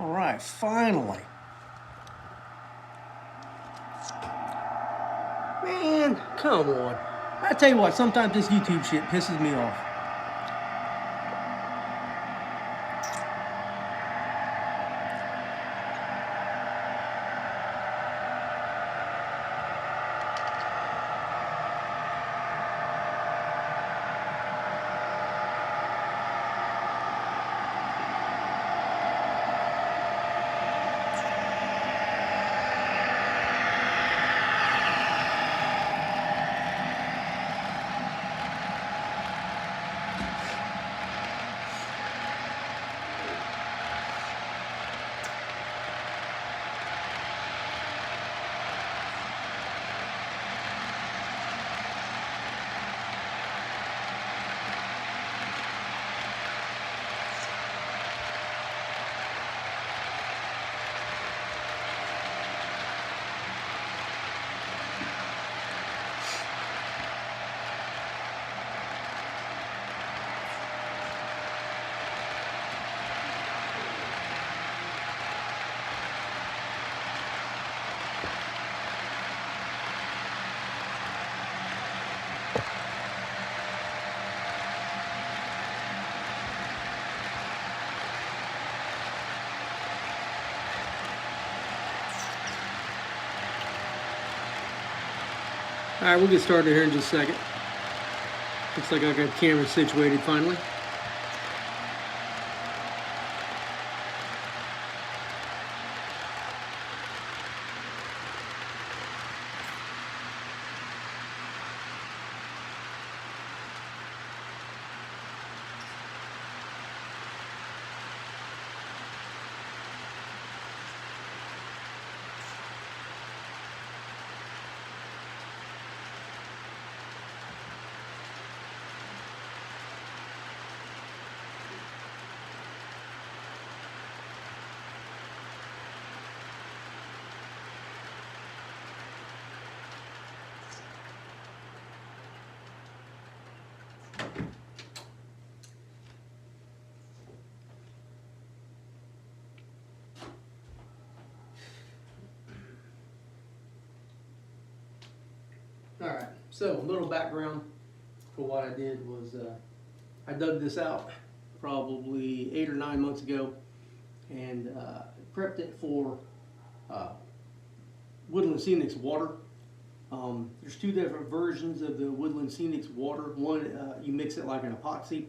All right, finally. Man, come on. I tell you what, sometimes this YouTube shit pisses me off. All right, we'll get started here in just a second. Looks like I got the camera situated finally. All right, so a little background for what I did was I dug this out probably 8 or 9 months ago and prepped it for Woodland Scenics water. There's two different versions of the Woodland Scenics water. One, you mix it like an epoxy,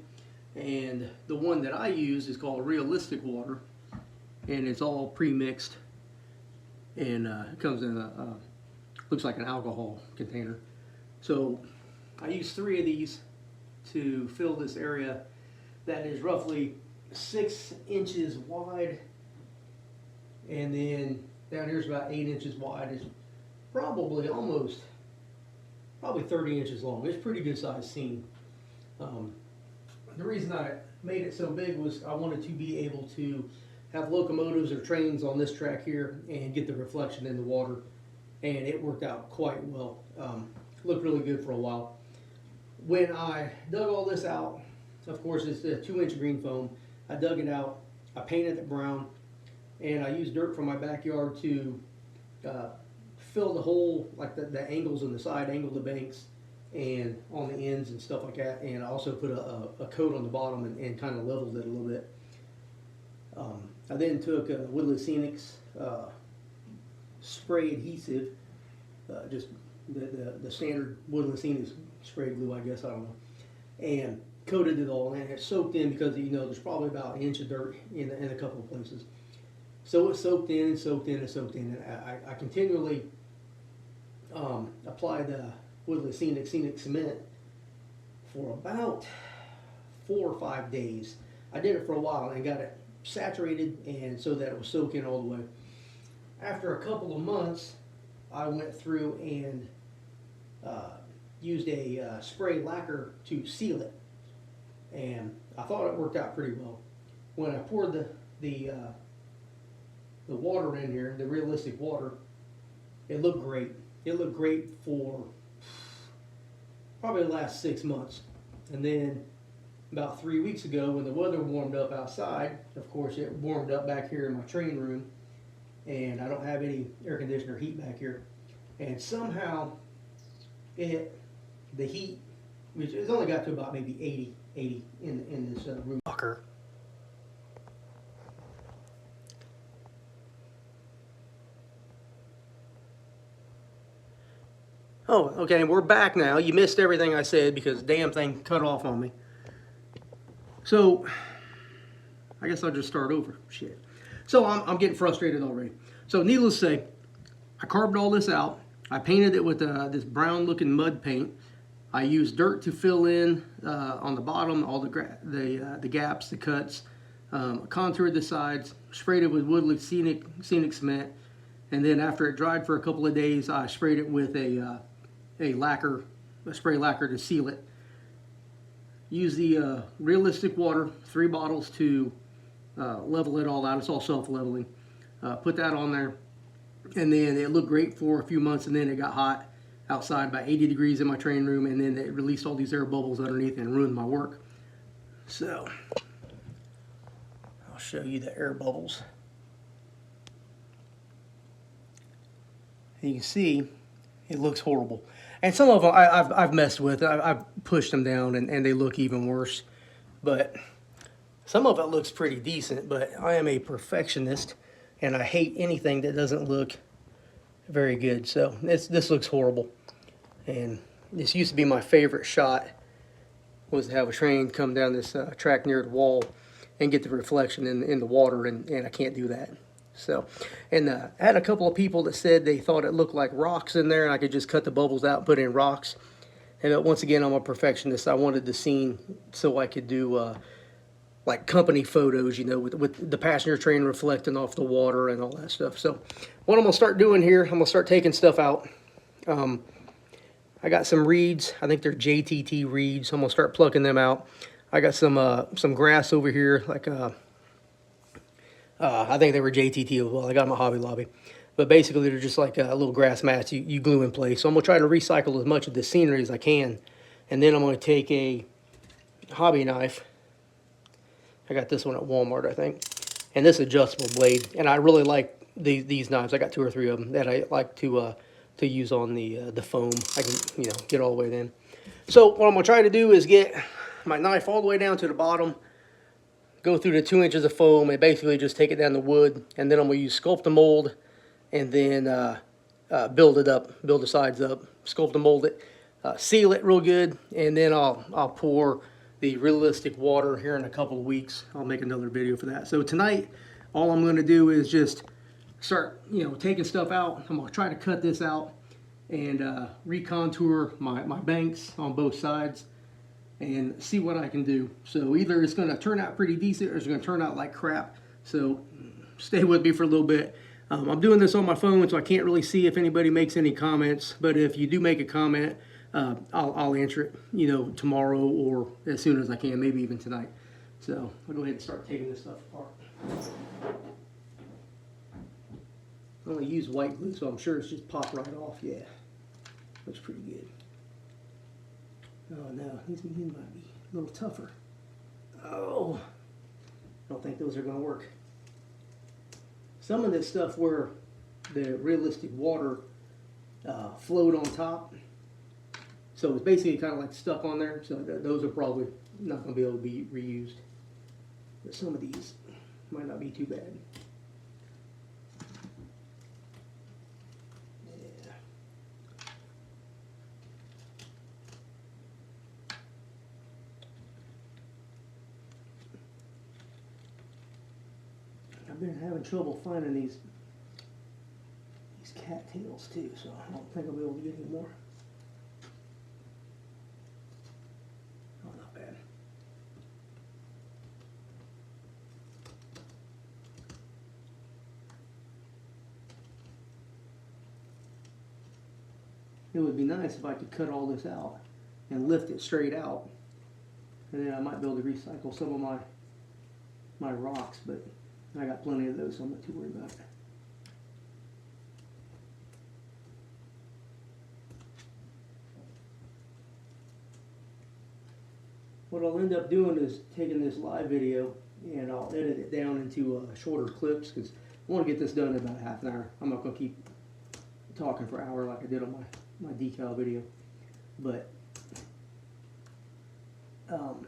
and the one that I use is called Realistic Water, and it's all pre-mixed, and it comes in a looks like an alcohol container. So I use 3 of these to fill this area that is roughly 6 inches wide, and then down here is about 8 inches wide. It's probably 30 inches long. It's a pretty good sized seam. The reason I made it so big was I wanted to be able to have locomotives or trains on this track here and get the reflection in the water, and it worked out quite well. Looked really good for a while. When I dug all this out, of course it's a 2-inch green foam. I dug it out, I painted it brown, and I used dirt from my backyard to fill the hole, like the angles on the side, angle the banks and on the ends and stuff like that, and I also put a coat on the bottom and kind of leveled it a little bit. I then took Woodland Scenics spray adhesive, just the standard Woodland Scenics spray glue, I guess, I don't know, and coated it all, and it soaked in because there's probably about an inch of dirt in a couple of places. So it soaked in and soaked in and soaked in, and I continually applied the Woodland Scenic cement for about 4 or 5 days. I did it for a while and got it saturated and so that it was soaking all the way. After a couple of months, I went through and used a spray lacquer to seal it, and I thought it worked out pretty well. When I poured the water in here, the Realistic water, it looked great. It looked great for probably the last 6 months, and then about 3 weeks ago when the weather warmed up outside. Of course, it warmed up back here in my train room, and I don't have any air conditioner heat back here. And somehow, the heat, which it's only got to about maybe 80 in this room. Oh, okay, we're back now. You missed everything I said because the damn thing cut off on me. So, I guess I'll just start over. Shit. So, I'm getting frustrated already. So, needless to say, I carved all this out. I painted it with this brown looking mud paint. I used dirt to fill in on the bottom, all the gaps, the cuts. Contoured the sides, sprayed it with Woodley Scenic Cement. And then after it dried for a couple of days, I sprayed it with a spray lacquer to seal it. Use the Realistic Water, 3 bottles to level it all out. It's all self-leveling. Put that on there, and then it looked great for a few months, and then it got hot outside by 80 degrees in my train room, and then it released all these air bubbles underneath and ruined my work. So, I'll show you the air bubbles. You can see it looks horrible. And some of them I've messed with. I've pushed them down, and they look even worse. But some of it looks pretty decent, but I am a perfectionist, and I hate anything that doesn't look very good. So this looks horrible. And this used to be my favorite shot, was to have a train come down this track near the wall and get the reflection in the water, and I can't do that. So, and I had a couple of people that said they thought it looked like rocks in there, and I could just cut the bubbles out and put in rocks. And once again, I'm a perfectionist. I wanted the scene so I could do like company photos, you know, with the passenger train reflecting off the water and all that stuff. So, what I'm gonna start doing here, I'm gonna start taking stuff out. I got some reeds. I think they're JTT reeds. I'm gonna start plucking them out. I got some grass over here, like I think they were JTT as well. I got them at Hobby Lobby. But basically, they're just like little grass mats you glue in place. So I'm going to try to recycle as much of the scenery as I can. And then I'm going to take a hobby knife. I got this one at Walmart, I think. And this adjustable blade. And I really like these knives. I got 2 or 3 of them that I like to use on the foam. I can, you know, get all the way in. So what I'm going to try to do is get my knife all the way down to the bottom, go through the 2 inches of foam, and basically just take it down the wood, and then I'm going to use Sculpt-A-Mold, and then build it up, build the sides up, Sculpt-A-Mold it, seal it real good, and then I'll pour the Realistic Water here in a couple of weeks. I'll make another video for that. So tonight, all I'm going to do is just start, you know, taking stuff out. I'm going to try to cut this out and recontour my banks on both sides, and see what I can do. So either it's going to turn out pretty decent or it's going to turn out like crap. So stay with me for a little bit. I'm doing this on my phone, so I can't really see if anybody makes any comments. But if you do make a comment, I'll answer it, you know, tomorrow or as soon as I can, maybe even tonight. So I'll go ahead and start taking this stuff apart. I only use white glue, so I'm sure it's just popped right off. Yeah, looks pretty good. Oh no, these might be a little tougher. Oh, I don't think those are going to work. Some of this stuff where the Realistic Water flowed on top, so it's basically kind of like stuck on there, so those are probably not going to be able to be reused. But some of these might not be too bad. I've been having trouble finding these cattails too, so I don't think I'll be able to get any more. Oh, not bad. It would be nice if I could cut all this out and lift it straight out, and then I might be able to recycle some of my rocks, but I got plenty of those, so I'm not too worried about it. what I'll end up doing is taking this live video and I'll edit it down into shorter clips because I want to get this done in about half an hour. I'm not going to keep talking for an hour like I did on my decal video. But I'll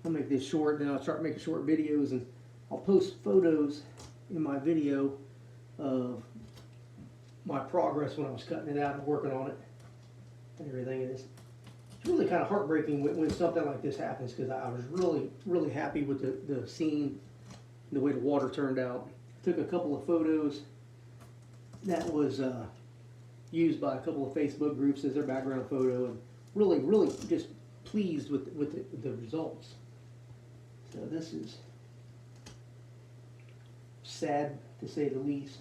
make this short, then I'll start making short videos, and I'll post photos in my video of my progress when I was cutting it out and working on it and everything. And it's really kind of heartbreaking when something like this happens because I was really happy with the scene, the way the water turned out. Took a couple of photos that was used by a couple of Facebook groups as their background photo, and really just pleased with the results. So this is sad to say the least.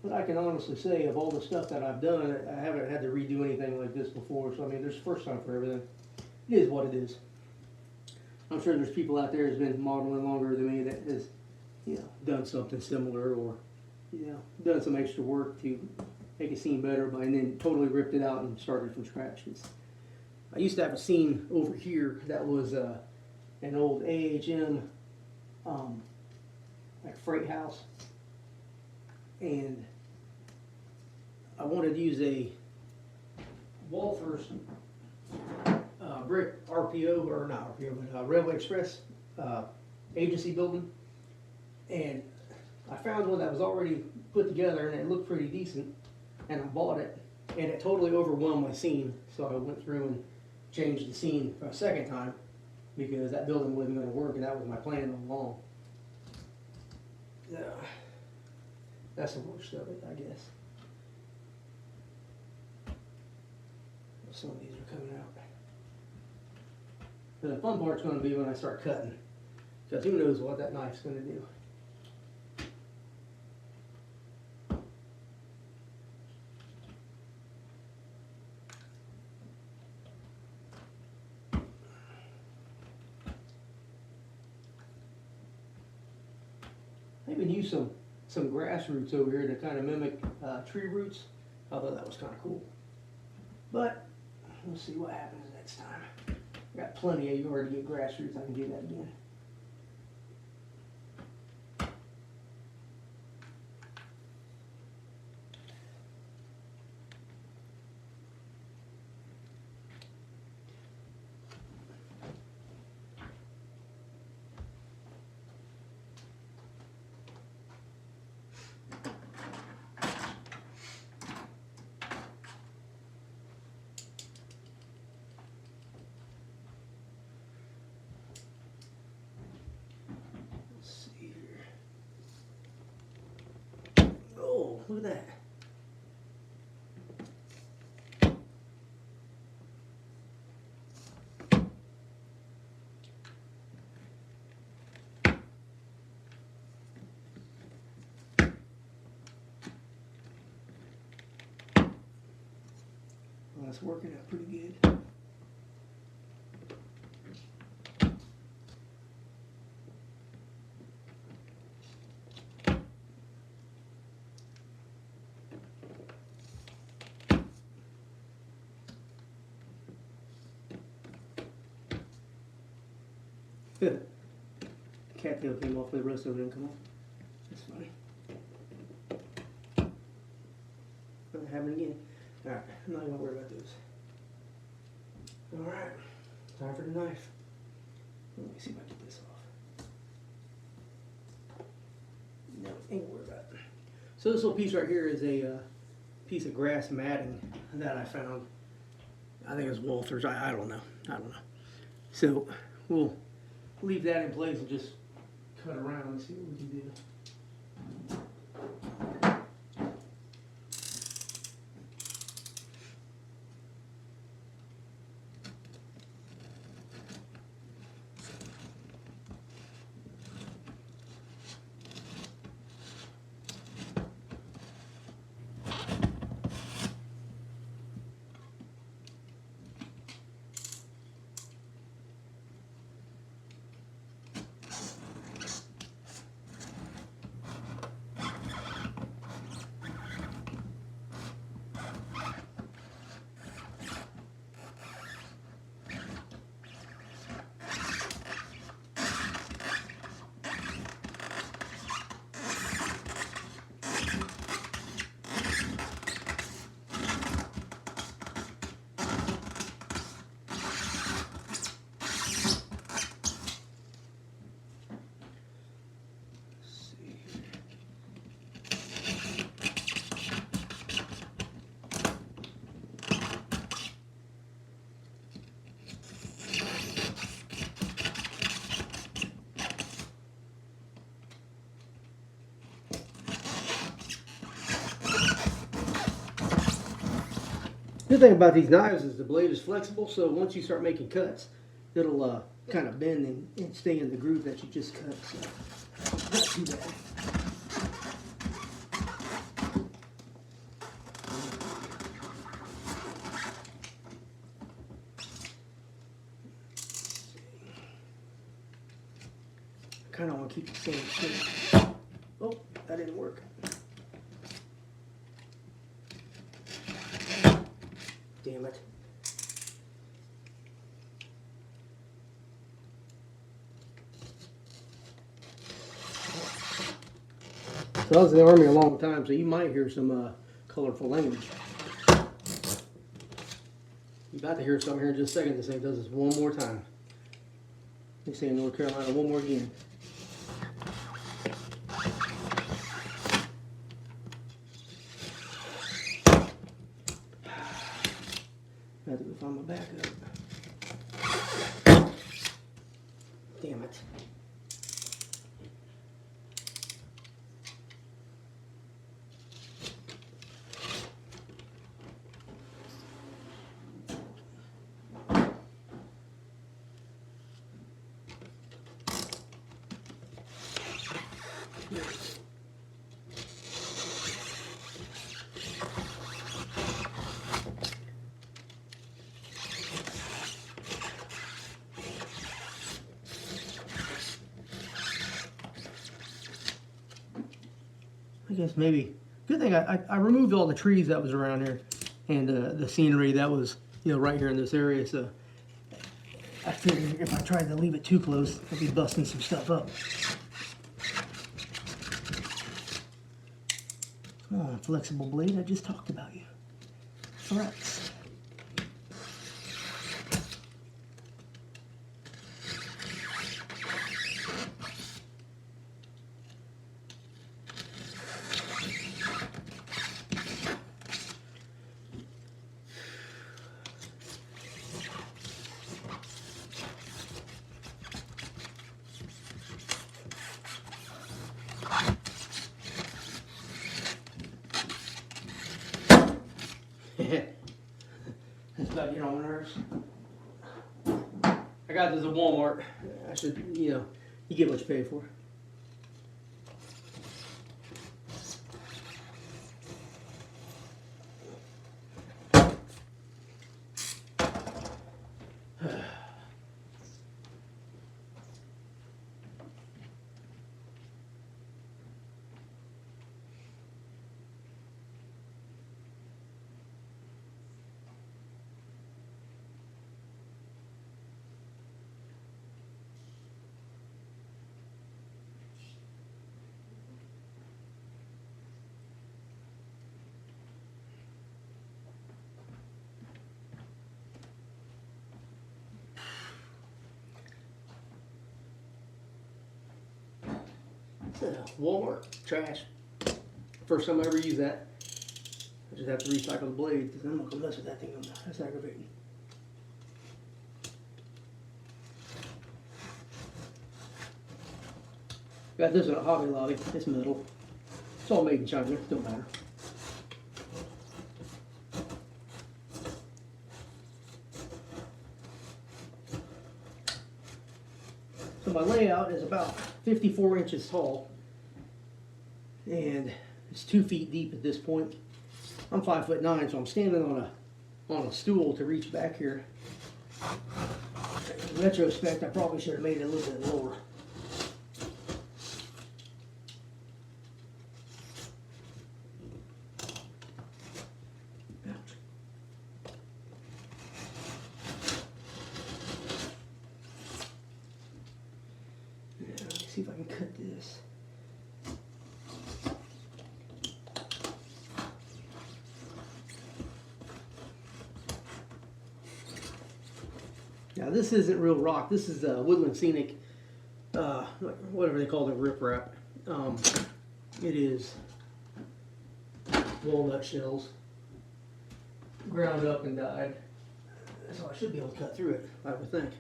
But I can honestly say, of all the stuff that I've done, I haven't had to redo anything like this before. So I mean, there's first time for everything. It is what it is. I'm sure there's people out there who's been modeling longer than me that has, done something similar, or, done some extra work to make a scene better, and then totally ripped it out and started from scratch. I used to have a scene over here that was an old AHM like freight house, and I wanted to use a Walthurst brick RPO, or not RPO, but Railway Express agency building, and I found one that was already put together and it looked pretty decent, and I bought it, and it totally overwhelmed my scene, so I went through and changed the scene for a second time because that building wasn't going to work, and that was my plan all along. That's the worst of it, I guess. Some of these are coming out. But the fun part's going to be when I start cutting, because who knows what that knife's going to do. I even used some grass roots over here to kind of mimic tree roots. I thought that was kind of cool. But we'll see what happens next time. I got plenty of yard to get grass roots. I can do that again. Look at that. Well, that's working out pretty good. Cattail came off, but the rest of it didn't come off. That's funny. Not happening again. Alright, I'm not going to worry about those. Alright, time for the knife. Let me see if I get this off. No, ain't worried about it. So this little piece right here is a piece of grass matting that I found. I think it was Walthurst. I don't know. So we'll leave that in place and just cut around and see what we can do. Good thing about these knives is the blade is flexible, so once you start making cuts, it'll kind of bend and stay in the groove that you just cut. So not too bad. Kind of want to keep the same shape. Oh, that didn't work. Damn it. So I was in the Army a long time, so you might hear some colorful language. You're about to hear something here in just a second. This thing does this one more time. They say in North Carolina, one more again. I have to go find my backup. Damn it. I guess maybe. Good thing I removed all the trees that was around here and the scenery that was, you know, right here in this area. So I figured if I tried to leave it too close, I'd be busting some stuff up. Come on, flexible blade. I just talked about you. Flex. That's about getting on my nerves. I got this at Walmart. I should, you know, you get what you pay for. Walmart trash. First time I ever use that. I just have to recycle the blade because I'm not gonna mess with that thing no more. That's aggravating. Got this at Hobby Lobby. It's metal. It's all made in China. Don't matter. So my layout is about 54 inches tall, and it's 2 feet deep at this point. I'm 5'9", so I'm standing on a stool to reach back here. In retrospect, I probably should have made it a little bit lower. See if I can cut this. Now this isn't real rock. This is Woodland Scenic, whatever they call it, riprap. It is walnut shells, ground up and dyed. So I should be able to cut through it, I would think.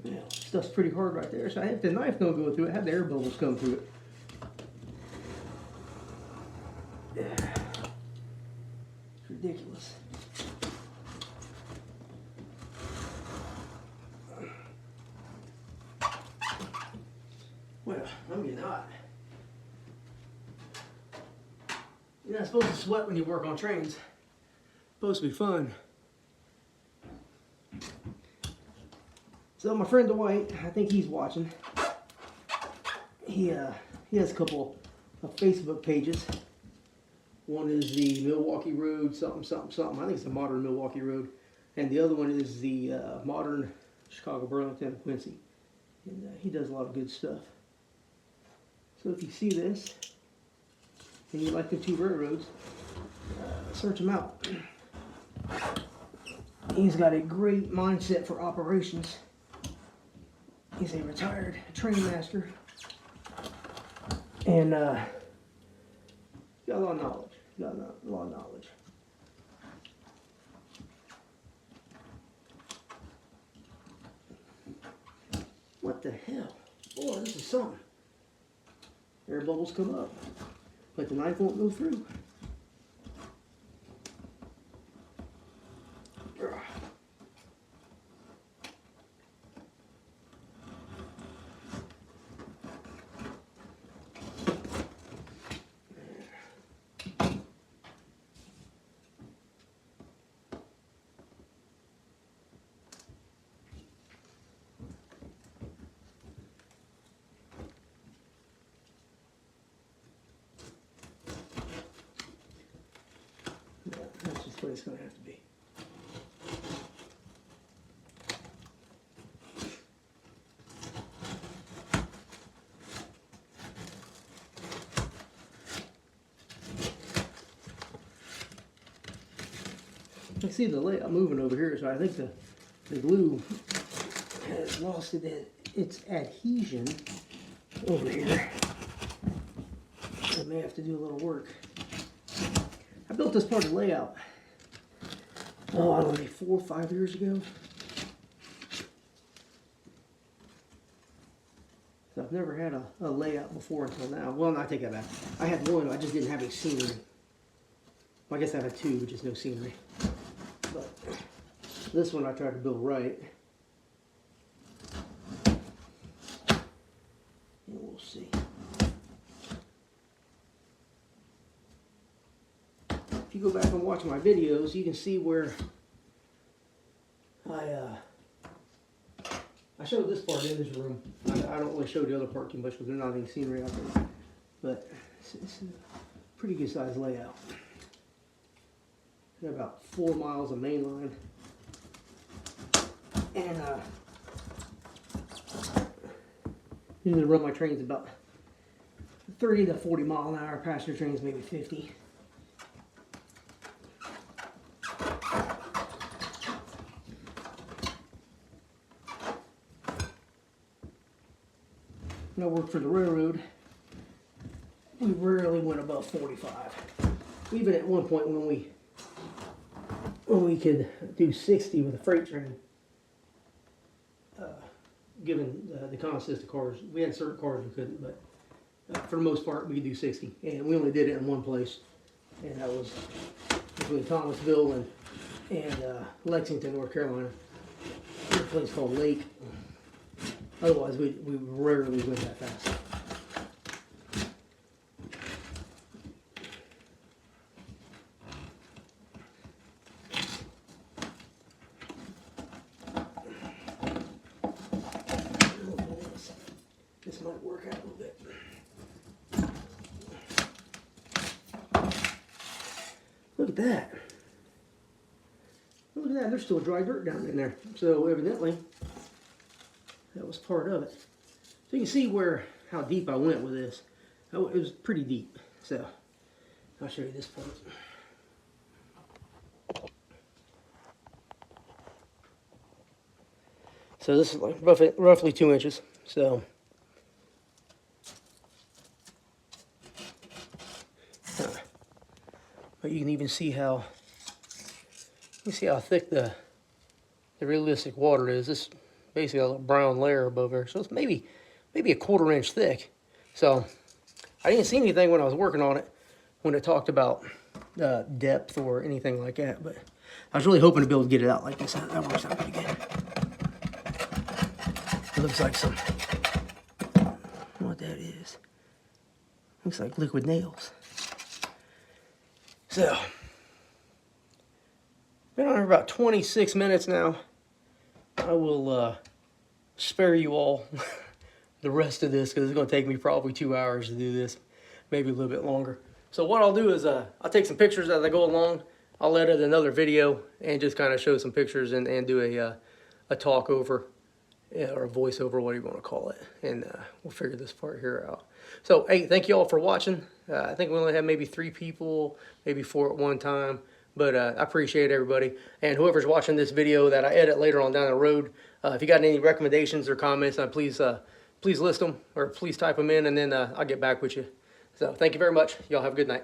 Yeah, stuff's pretty hard right there, so if the knife don't go through it, have the air bubbles come through it. Yeah. It's ridiculous. Well, I'm getting hot. You're not supposed to sweat when you work on trains. It's supposed to be fun. So my friend Dwight, I think he's watching. He has a couple of Facebook pages. One is the Milwaukee Road, something, something, something. I think it's the modern Milwaukee Road. And the other one is the modern Chicago, Burlington, Quincy. And he does a lot of good stuff. So if you see this, and you like the two railroads, search him out. He's got a great mindset for operations. He's a retired train master. And got a lot of knowledge. Got a lot of knowledge. What the hell? Boy, this is something. Air bubbles come up, but the knife won't go through. That's just what it's going to have to be. I see the layout moving over here, so I think the glue has lost its adhesion over here. I may have to do a little work. I built this part of the layout, oh, I don't know, 4 or 5 years ago. So I've never had a layout before until now. Well, no, I take that back. I had one, I just didn't have any scenery. Well, I guess I had two, but just no scenery. But this one I tried to build right. And we'll see. If you go back and watch my videos, you can see where I showed this part in this room. I don't really show the other part too much because there's not any scenery out there. But it's a pretty good sized layout. Got about 4 miles of main line. And usually run my trains about 30 to 40 mile an hour, passenger trains maybe 50. When I worked for the railroad, we rarely went above 45. Even at one point when we could do 60 with a freight train, given the consist of cars. We had certain cars we couldn't, but for the most part we could do 60. And we only did it in one place, and that was between Thomasville and Lexington, North Carolina. There's a place called Lake. Otherwise, we rarely went that fast. This might work out a little bit. Look at that. Look at that. There's still dry dirt down in there. So evidently, that was part of it. So you can see how deep I went with this. It was pretty deep. So I'll show you this part. So this is like roughly 2 inches. So but you can even see how thick the realistic water is. This basically a little brown layer above there. So it's maybe a 1/4 inch thick. So I didn't see anything when I was working on it when it talked about depth or anything like that. But I was really hoping to be able to get it out like this. That works out pretty good. It looks like some, what that is. Looks like liquid nails. So, been on here about 26 minutes now. I will spare you all the rest of this because it's going to take me probably 2 hours to do this, maybe a little bit longer. So what I'll do is I'll take some pictures as I go along. I'll edit another video and just kind of show some pictures and do a talk over or a voiceover, whatever you want to call it. And we'll figure this part here out. So, hey, thank you all for watching. I think we only have maybe 3 people, maybe 4 at one time. But I appreciate everybody. And whoever's watching this video that I edit later on down the road, if you got any recommendations or comments, please list them or please type them in, and then I'll get back with you. So thank you very much. Y'all have a good night.